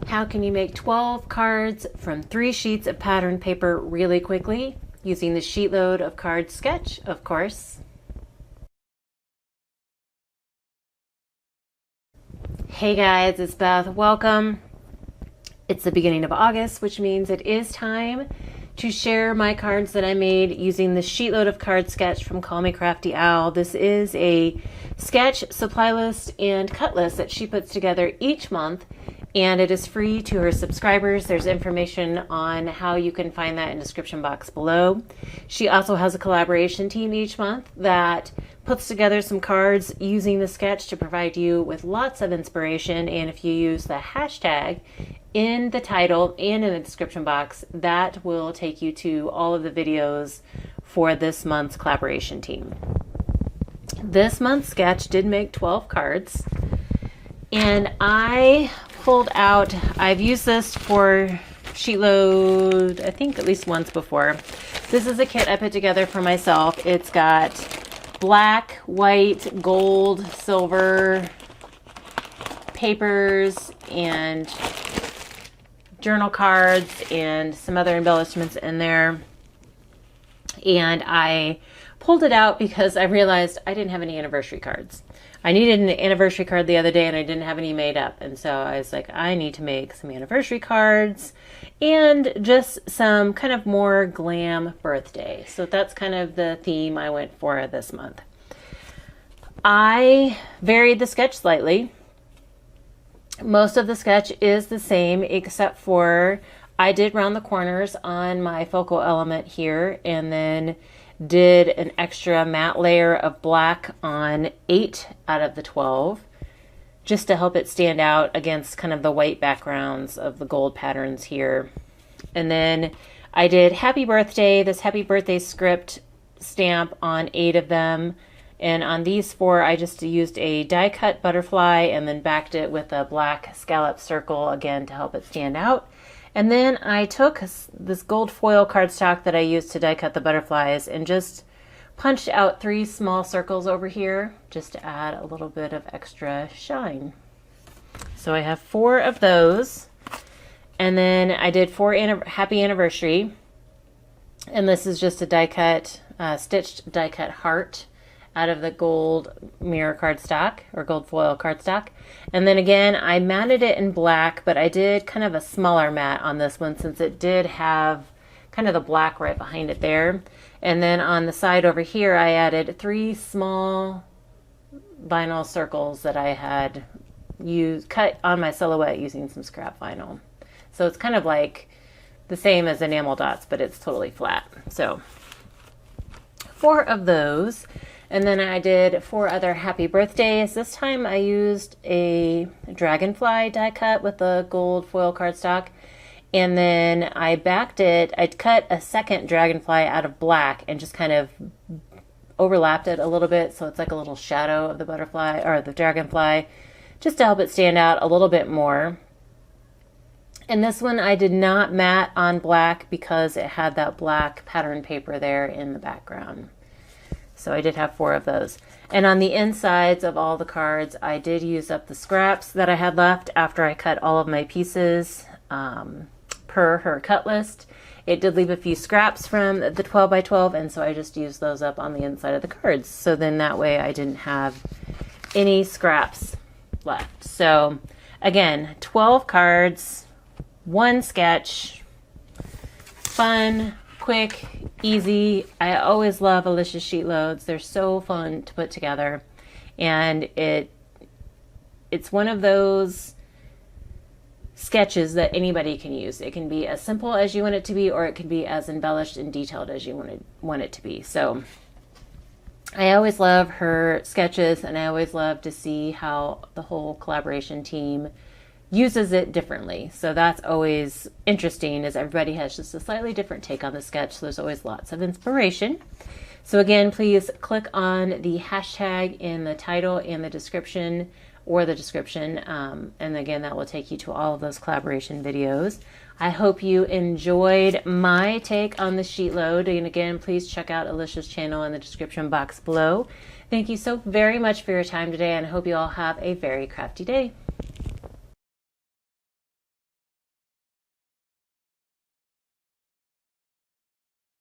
How can you make 12 cards from 3 sheets of pattern paper really quickly? Using the Sheetload of Cards sketch, of course. Hey guys, it's Beth. Welcome. It's the beginning of August, which means it is time to share my cards that I made using the Sheetload of Cards sketch from Call Me Crafty Owl. This is a sketch, supply list, and cut list that she puts together each month, and it is free to her subscribers. There's information on how you can find that in the description box below. She also has a collaboration team each month that puts together some cards using the sketch to provide you with lots of inspiration, and if you use the hashtag in the title and in the description box, that will take you to all of the videos for this month's collaboration team. This month's sketch did make 12 cards, and I pulled out, I've used this for Sheetload, I think at least once before. This is a kit I put together for myself. It's got black, white, gold, silver papers and journal cards and some other embellishments in there. And I pulled it out because I realized I didn't have any anniversary cards. I needed an anniversary card the other day and I didn't have any made up. And so I was like, I need to make some anniversary cards and just some kind of more glam birthday. So that's kind of the theme I went for this month. I varied the sketch slightly. Most of the sketch is the same, except for I did round the corners on my focal element here and then did an extra matte layer of black on 8 out of the 12 just to help it stand out against kind of the white backgrounds of the gold patterns here. And then I did happy birthday, this happy birthday script stamp on 8 of them. And on these 4, I just used a die cut butterfly and then backed it with a black scallop circle again to help it stand out. And then I took this gold foil cardstock that I used to die cut the butterflies and just punched out 3 small circles over here just to add a little bit of extra shine. So I have 4 of those. And then I did 4 happy anniversary. And this is just a die cut, stitched die cut heart out of the gold mirror cardstock or gold foil cardstock. And then again, I matted it in black, but I did kind of a smaller mat on this one since it did have kind of the black right behind it there. And then on the side over here, I added 3 small vinyl circles that I had cut on my silhouette using some scrap vinyl. So it's kind of like the same as enamel dots, but it's totally flat. So 4 of those. And then I did 4 other happy birthdays. This time I used a dragonfly die cut with the gold foil cardstock. And then I backed it. I cut a second dragonfly out of black and just kind of overlapped it a little bit so it's like a little shadow of the butterfly or the dragonfly, just to help it stand out a little bit more. And this one I did not matte on black because it had that black pattern paper there in the background. So I did have 4 of those. And on the insides of all the cards, I did use up the scraps that I had left after I cut all of my pieces per her cut list. It did leave a few scraps from the 12 by 12, and so I just used those up on the inside of the cards. So then that way I didn't have any scraps left. So again, 12 cards, 1 sketch, fun, quick, easy. I always love Alicia's sheet loads. They're so fun to put together, and it's one of those sketches that anybody can use. It can be as simple as you want it to be, or it can be as embellished and detailed as you want it to be. So I always love her sketches, and I always love to see how the whole collaboration team uses it differently. So that's always interesting, as everybody has just a slightly different take on the sketch. So there's always lots of inspiration. So again, please click on the hashtag in the title and the description, or the description. And again, that will take you to all of those collaboration videos. I hope you enjoyed my take on the sheet load. And again, please check out Alicia's channel in the description box below. Thank you so very much for your time today, and I hope you all have a very crafty day.